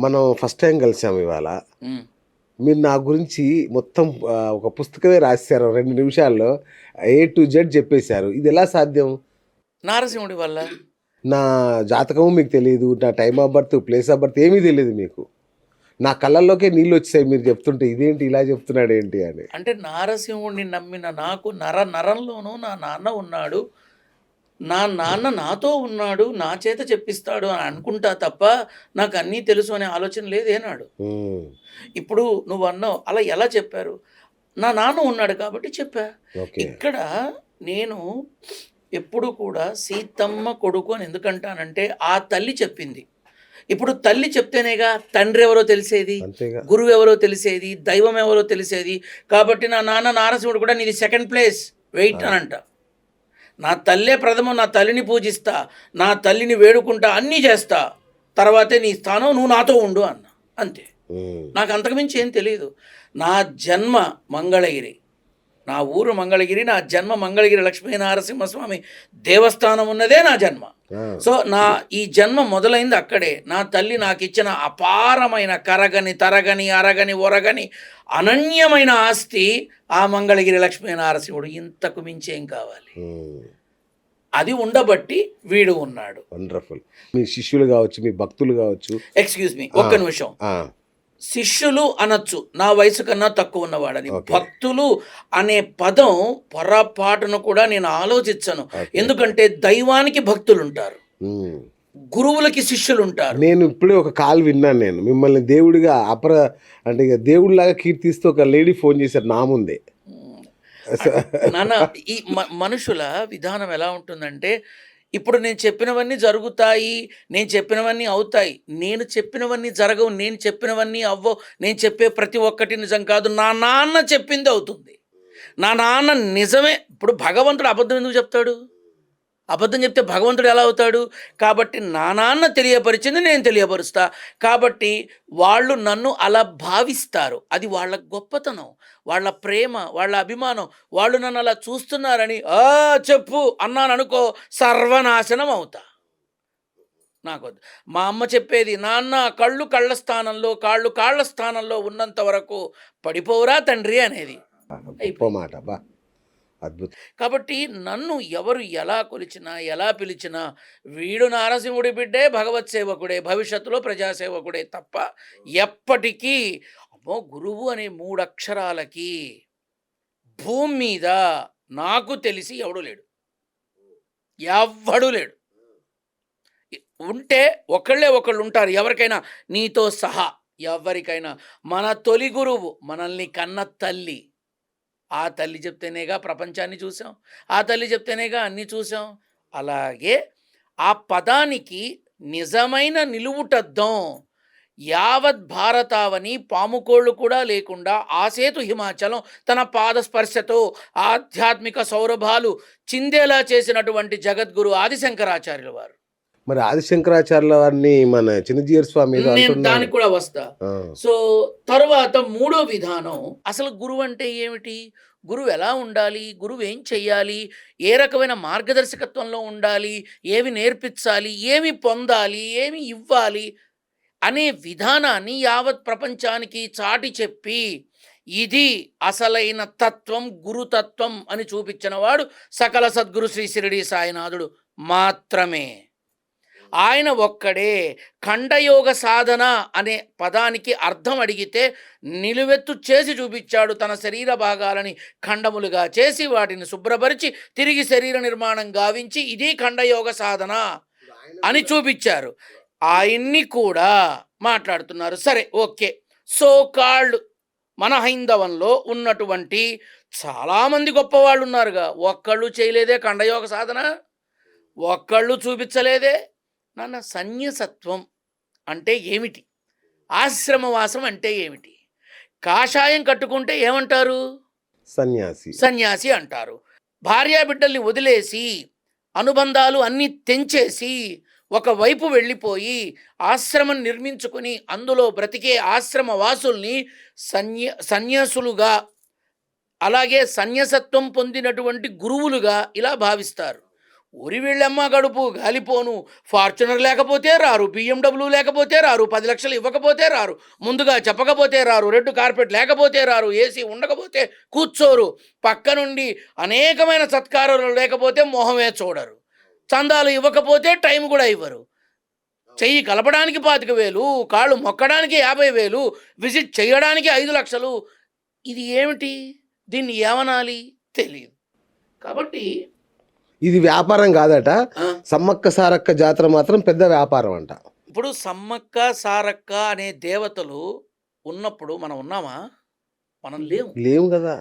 మనం first time కలిసాము ఇవాళ. ఉమ్. మీరు నా గురించి మొత్తం ఒక పుస్తకమే రాసేశారు 2 నిమిషాల్లో. ఏ టు జెడ్ చెప్పేశారు. ఇది ఎలా సాధ్యం? నారసింహుడి వల్ల. నా జాతకము మీకు తెలీదు. నా time of birth, place of birth ఏమీ తెలీదు మీకు. నా కళ్ళల్లోకే నీళ్ళొచ్చేసాయి మీరు చెప్తుంటే. ఇదేంటి ఇలా చెప్తున్నాడేంటి అని. అంటే నారసింహుడిని నమ్మిన నాకు నరంలోనూ నా నాన్న ఉన్నాడు, నా నాన్న నాతో ఉన్నాడు, నా చేత చెప్పిస్తాడు అని అనుకుంటా తప్ప నాకు అన్నీ తెలుసు అనే ఆలోచన లేదేనాడు. హ్మ్. ఇప్పుడు నువ్వు అన్నావు అలా ఎలా చెప్పారు? నా నాన్న ఉన్నాడు కాబట్టి చెప్పా. ఓకే. ఇక్కడ నేను ఎప్పుడు కూడా సీతమ్మ కొడుకు అని ఎందుకంటానంటే ఆ తల్లి చెప్పింది. ఇప్పుడు తల్లి చెప్తేనేగా తండ్రి ఎవరో తెలిసేది, అంతేగా. గురువు ఎవరో తెలిసేది, దైవం ఎవరో తెలిసేది. కాబట్టి నా నాన్న నారసింహుడు కూడా నీది సెకండ్ ప్లేస్, వెయిట్ అని అంట. నా తల్లే ప్రథమం, నా తల్లిని పూజిస్తా, నా తల్లిని వేడుకుంటా, అన్నీ చేస్తా, తర్వాతే నీ స్థానం, నువ్వు నాతో ఉండు అన్న. అంతే. హ్మ్. నాకు అంతకుమించి ఏం తెలియదు. నా జన్మ మంగళగిరి, నా ఊరు మంగళగిరి, నా జన్మ మంగళగిరి లక్ష్మీనరసింహస్వామి దేవస్థానం ఉన్నదే నా జన్మ. సో నా ఈ జన్మ మొదలైంది అక్కడే. నా తల్లి నాకు ఇచ్చిన అపారమైన కరగని తరగని అరగని ఒరగని అనన్యమైన ఆస్తి ఆ మంగళగిరి లక్ష్మీనరసింహుడు. ఇంతకు మించి ఏం కావాలి? అది ఉండబట్టి వీడు ఉన్నాడు. వండర్ఫుల్. మీ శిష్యులు కావచ్చు, మీ భక్తులు కావచ్చు. ఎక్స్క్యూజ్ మీ, ఒక్క నిమిషం. శిష్యులు అనొచ్చు, నా వయసు కన్నా తక్కువ ఉన్నవాడని. భక్తులు అనే పదం పొరపాటును కూడా నేను ఆలోచించను. ఎందుకంటే దైవానికి భక్తులు ఉంటారు, గురువులకి శిష్యులు ఉంటారు. నేను ఇప్పుడే ఒక కాల్ విన్నాను. నేను మిమ్మల్ని దేవుడిగా అంటే దేవుడిలాగా కీర్తిస్తూ ఒక లేడీ ఫోన్ చేశారు నా ముందే. నాన్న, ఈ మనుషుల విధానం ఎలా ఉంటుందంటే, ఇప్పుడు నేను చెప్పినవన్నీ జరుగుతాయి, నేను చెప్పినవన్నీ అవుతాయి, నేను చెప్పినవన్నీ జరగవు, నేను చెప్పినవన్నీ అవ్వవు, నేను చెప్పే ప్రతి ఒక్కటి నిజం కాదు, నా నాన్న చెప్పింది అవుతుంది. నా నాన్న నిజమే. ఇప్పుడు భగవంతుడు అబద్ధం ఎందుకు చెప్తాడు? అబద్ధం చెప్తే భగవంతుడు ఎలా అవుతాడు? కాబట్టి నా నాన్న తెలియపరిచింది నేను తెలియపరుస్తా. కాబట్టి వాళ్ళు నన్ను అలా భావిస్తారు. అది వాళ్ళ గొప్పతనం, వాళ్ళ ప్రేమ, వాళ్ళ అభిమానం. వాళ్ళు నన్ను అలా చూస్తున్నారని చెప్పు అన్నాను అనుకో, సర్వనాశనం అవుతా. నాకొద్దు. మా అమ్మ చెప్పేది, నాన్న కళ్ళు కళ్ళ స్థానంలో, కాళ్ళు కాళ్ళ స్థానంలో ఉన్నంత వరకు పడిపోవురా తండ్రి అనేది. మాట బా, అద్భుతం. కాబట్టి నన్ను ఎవరు ఎలా కొలిచినా ఎలా పిలిచినా వీడు నారసింహుడి బిడ్డే, భగవత్ సేవకుడే, భవిష్యత్తులో ప్రజాసేవకుడే తప్ప ఎప్పటికీ అమ్మో గురువు అనే 3 అక్షరాలకి భూమి మీద నాకు తెలిసి ఎవడు లేడు, ఎవ్వడు లేడు. ఉంటే ఒకళ్ళే ఒకళ్ళు ఉంటారు ఎవరికైనా, నీతో సహా ఎవరికైనా. మన తొలి గురువు మనల్ని కన్న తల్లి. ఆ తల్లి చెప్తేనేగా ప్రపంచాన్ని చూసాం, ఆ తల్లి చెప్తేనేగా అన్నీ చూసాం. అలాగే ఆ పదానికి నిజమైన నిలువుటద్దం యావత్ భారతావని పాముకోళ్ళు కూడా లేకుండా ఆసేతు హిమాచలం తన పాదస్పర్శతో ఆధ్యాత్మిక సౌరభాలు చిందేలా చేసినటువంటి జగద్గురు ఆదిశంకరాచార్యుల వారు. మరి ఆదిశంకరాచార్యుల వారిని మన చిన్నజీయర్ స్వామి నేను దానికి కూడా వస్తా. సో తర్వాత 3వ విధానం, అసలు గురువు అంటే ఏమిటి, గురువు ఎలా ఉండాలి, గురువు ఏం చెయ్యాలి, ఏ రకమైన మార్గదర్శకత్వంలో ఉండాలి, ఏమి నేర్పించాలి, ఏమి పొందాలి, ఏమి ఇవ్వాలి అనే విధానాన్ని యావత్ ప్రపంచానికి చాటి చెప్పి ఇది అసలైన తత్వం, గురుతత్వం అని చూపించిన వాడు సకల సద్గురు శ్రీ షిరిడి సాయినాథుడు మాత్రమే. ఆయన ఒక్కడే. ఖండయోగ సాధన అనే పదానికి అర్థం అడిగితే నిలువెత్తు చేసి చూపించాడు. తన శరీర భాగాలని ఖండములుగా చేసి వాటిని శుభ్రపరిచి తిరిగి శరీర నిర్మాణం గావించి ఇది ఖండయోగ సాధన అని చూపించారు. ఆయన్ని కూడా మాట్లాడుతున్నారు. సరే, ఓకే. సో కాల్డ్ మన హైందవంలో ఉన్నటువంటి చాలామంది గొప్పవాళ్ళు ఉన్నారుగా, ఒక్కళ్ళు చేయలేదే ఖండయోగ సాధన, ఒక్కళ్ళు చూపించలేదే. నాన్న, సన్యసత్వం అంటే ఏమిటి, ఆశ్రమవాసం అంటే ఏమిటి, కాషాయం కట్టుకుంటే ఏమంటారు? సన్యాసి. సన్యాసి అంటారు. భార్యాబిడ్డల్ని వదిలేసి అనుబంధాలు అన్నీ తెంచేసి ఒకవైపు వెళ్ళిపోయి ఆశ్రమం నిర్మించుకుని అందులో బ్రతికే ఆశ్రమవాసుల్ని సన్యాసులుగా, అలాగే సన్యాసత్వం పొందినటువంటి గురువులుగా ఇలా భావిస్తారు. ఊరి వెళ్ళమ్మ గడుపు గాలిపోను, ఫార్చునర్ లేకపోతే రారు, బిఎండబ్ల్యూ లేకపోతే రారు, 10 లక్షలు ఇవ్వకపోతే రారు, ముందుగా చెప్పకపోతే రారు, రెడ్ కార్పెట్ లేకపోతే రారు, ఏసీ ఉండకపోతే కూర్చోరు, పక్క నుండి అనేకమైన సత్కారాలు లేకపోతే మొహమే చూడరు, చందాలు ఇవ్వకపోతే టైం కూడా ఇవ్వరు, చెయ్యి కలపడానికి 25,000, కాళ్ళు మొక్కడానికి 50,000, విజిట్ చేయడానికి 5 లక్షలు. ఇది ఏమిటి? దీన్ని ఏమనాలి తెలియదు. కాబట్టి ఇది వ్యాపారం కాదట. ఆ, సమ్మక్క సారక్క జాతర మాత్రం పెద్ద వ్యాపారం అంట. ఇప్పుడు సమ్మక్క సారక్క అనే దేవతలు ఉన్నప్పుడు మనం ఉన్నామా? మనం లేము. లేవు కదా.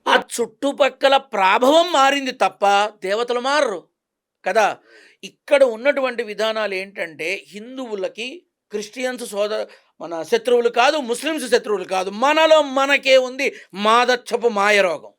ఆ చుట్టుపక్కల ప్రాభవం మారింది తప్ప దేవతలు మారరు కదా. ఇక్కడ ఉన్నటువంటి విధానాలు ఏంటంటే హిందువులకి క్రిస్టియన్స్ మన శత్రువులు కాదు, ముస్లిమ్స్ శత్రువులు కాదు, మనలో మనకే ఉంది మాదచ్చపు మాయరోగం.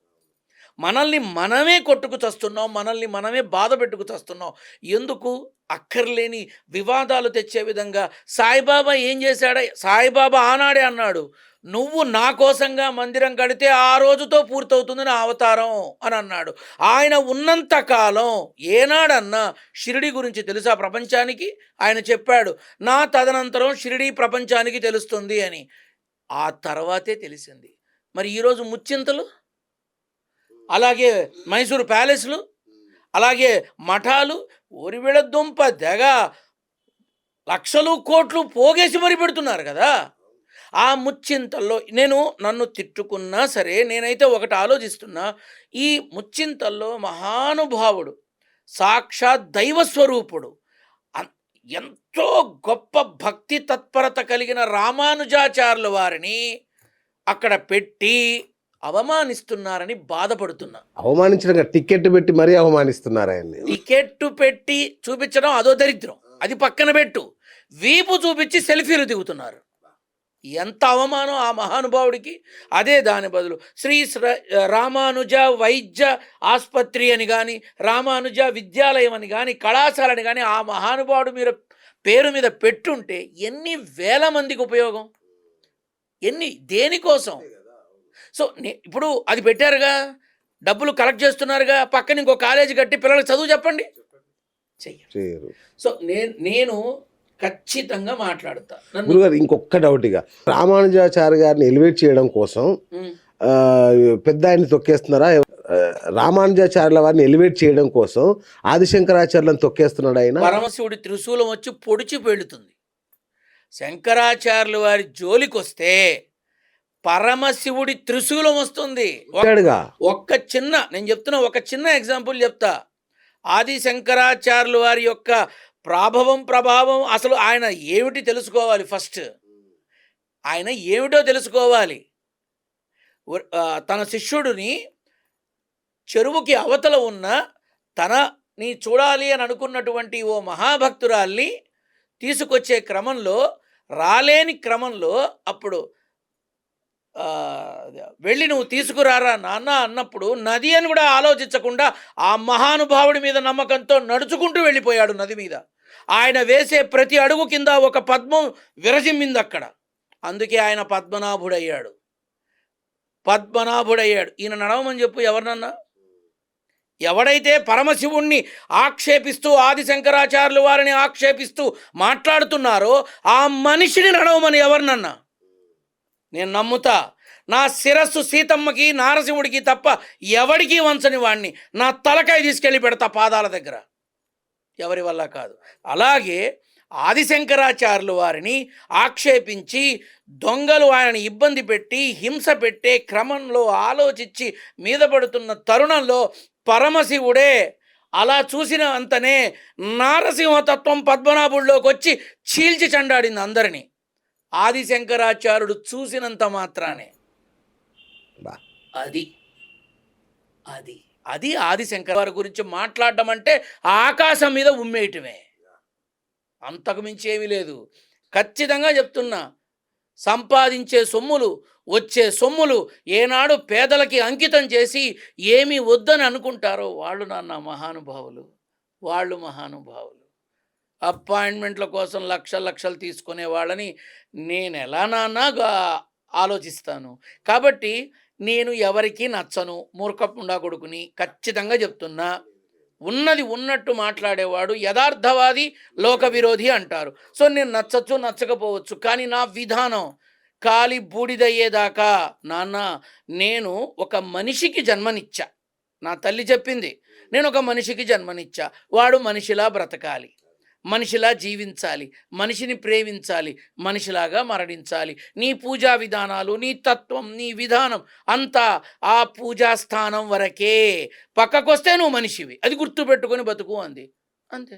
మనల్ని మనమే కొట్టుకు చస్తున్నాం, మనల్ని మనమే బాధ పెట్టుకు చస్తున్నాం. ఎందుకు? అక్కర్లేని వివాదాలు తెచ్చే విధంగా. సాయిబాబా ఏం చేశాడ? సాయిబాబా ఆనాడే అన్నాడు, నువ్వు నా కోసంగా మందిరం కడితే ఆ రోజుతో పూర్తవుతుంది నా అవతారం అని అన్నాడు. ఆయన ఉన్నంత కాలం ఏనాడన్నా షిరిడి గురించి తెలుసా ప్రపంచానికి? ఆయన చెప్పాడు, నా తదనంతరం షిరిడి ప్రపంచానికి తెలుస్తుంది అని. ఆ తర్వాతే తెలిసింది. మరి ఈరోజు ముచ్చింతలు, అలాగే మైసూరు ప్యాలెస్లు, అలాగే మఠాలు, ఒరివిడ దుంప తెగ లక్షలు కోట్లు పోగేసి మరి పెడుతున్నారు కదా. ఆ ముచ్చింతల్లో నన్ను తిట్టుకున్నా సరే నేనైతే ఒకటి ఆలోచిస్తున్నా, ఈ ముచ్చింతల్లో మహానుభావుడు, సాక్షాత్ దైవస్వరూపుడు, ఎంతో గొప్ప భక్తి తత్పరత కలిగిన రామానుజాచార్యుల వారిని అక్కడ పెట్టి అవమానిస్తున్నారని బాధపడుతున్నా. అవమానించడం, టికెట్ పెట్టి మరీ అవమానిస్తున్నారు ఆయన్ని. టికెట్ పెట్టి చూపించడం అదో దరిద్రం, అది పక్కన పెట్టు. వీపు చూపించి సెల్ఫీలు దిగుతున్నారు. ఎంత అవమానం ఆ మహానుభావుడికి. అదే దాని బదులు రామానుజ వైద్య ఆసుపత్రి అని కానీ, రామానుజ విద్యాలయం అని కానీ, కళాశాలని కానీ ఆ మహానుభావుడు మీరు పేరు మీద పెట్టుంటే ఎన్ని వేల మందికి ఉపయోగం, దేనికోసం. సో ఇప్పుడు అది పెట్టారుగా, డబ్బులు కలెక్ట్ చేస్తున్నారుగా, పక్కన ఇంకో కాలేజీ కట్టి పిల్లలకు చదువు చెప్పండి, చెయ్యరు. సో నేను ఖచ్చితంగా మాట్లాడతా. గురుగారు ఇంకొక డౌట్, ఇక రామానుజాచార్య గారిని ఎలివేట్ చేయడం కోసం పెద్ద ఆయన్ని తొక్కేస్తున్నారా? రామానుజాచార్యుల వారిని ఎలివేట్ చేయడం కోసం ఆదిశంకరాచార్యులను తొక్కేస్తున్నాడు ఆయన. పరమశివుడి త్రిశూలం వచ్చి పొడిచి పెడుతుంది. శంకరాచార్యుల వారి జోలికి వస్తే పరమశివుడి త్రిశూలం వస్తుంది. నేను చెప్తున్నా, ఒక చిన్న ఎగ్జాంపుల్ చెప్తా. ఆది శంకరాచార్యుల వారి యొక్క ప్రభావం అసలు ఆయన ఏమిటి తెలుసుకోవాలి. ఫస్ట్ ఆయన ఏమిటో తెలుసుకోవాలి. తన శిష్యుడిని చెరువుకి అవతల ఉన్న తనని చూడాలి అని అనుకున్నటువంటి ఓ మహాభక్తురాల్ని తీసుకొచ్చే క్రమంలో, రాలేని క్రమంలో, అప్పుడు వెళ్ళి నువ్వు తీసుకురారా నాన్న అన్నప్పుడు నది అని కూడా ఆలోచించకుండా ఆ మహానుభావుడి మీద నమ్మకంతో నడుచుకుంటూ వెళ్ళిపోయాడు నది మీద. ఆయన వేసే ప్రతి అడుగు కింద ఒక పద్మం విరజిమ్మింది అక్కడ. అందుకే ఆయన పద్మనాభుడయ్యాడు. ఈయన నడవమని చెప్పు ఎవరినన్నా. ఎవడైతే పరమశివుణ్ణి ఆక్షేపిస్తూ, ఆది శంకరాచార్యుల వారిని ఆక్షేపిస్తూ మాట్లాడుతున్నారో ఆ మనిషిని నడవమని ఎవరినన్నా. నేను నమ్ముతా. నా శిరస్సు సీతమ్మకి, నారసింహుడికి తప్ప ఎవడికి వంచని వాణ్ణి నా తలకాయ తీసుకెళ్ళి పెడతా పాదాల దగ్గర, ఎవరి వల్ల కాదు. అలాగే ఆదిశంకరాచార్యుల వారిని ఆక్షేపించి దొంగలు ఆయనని ఇబ్బంది పెట్టి హింస పెట్టే క్రమంలో ఆలోచించి మీద పడుతున్న తరుణంలో పరమశివుడే అలా చూసిన అంతనే నారసింహతత్వం పద్మనాభుడిలోకి వచ్చి చీల్చి చెండాడింది అందరినీ. ఆదిశంకరాచార్యుడు చూసినంత మాత్రానే. అది ఆదిశంకర వారి గురించి మాట్లాడడం అంటే ఆకాశం మీద ఉమ్మేయటమే, అంతకు మించి ఏమీ లేదు. ఖచ్చితంగా చెప్తున్నా, సంపాదించే సొమ్ములు, వచ్చే సొమ్ములు ఏనాడు పేదలకి అంకితం చేసి ఏమీ వద్దని అనుకుంటారో వాళ్ళు మహానుభావులు. అపాయింట్మెంట్ల కోసం లక్షలు తీసుకునే వాళ్ళని నేను ఎలా ఆలోచిస్తాను. కాబట్టి నేను ఎవరికి నచ్చను, మూర్ఖపుండా కొడుకుని ఖచ్చితంగా చెప్తున్నా. ఉన్నది ఉన్నట్టు మాట్లాడేవాడు యథార్థవాది, లోక విరోధి అంటారు. సో నేను నచ్చచ్చు నచ్చకపోవచ్చు, కానీ నా విధానం కాలి బూడిదయ్యేదాకా నాన్న నేను ఒక మనిషికి జన్మనిచ్చా. నా తల్లి చెప్పింది, నేను ఒక మనిషికి జన్మనిచ్చా, వాడు మనిషిలా బ్రతకాలి, మనిషిలా జీవించాలి, మనిషిని ప్రేమించాలి, మనిషిలాగా మరణించాలి. నీ పూజా విధానాలు, నీ తత్వం, నీ విధానం అంతా ఆ పూజా స్థానం వరకే. పక్కకొస్తే నువ్వు మనిషివి, అది గుర్తుపెట్టుకొని బతుకు అంది. అంతే.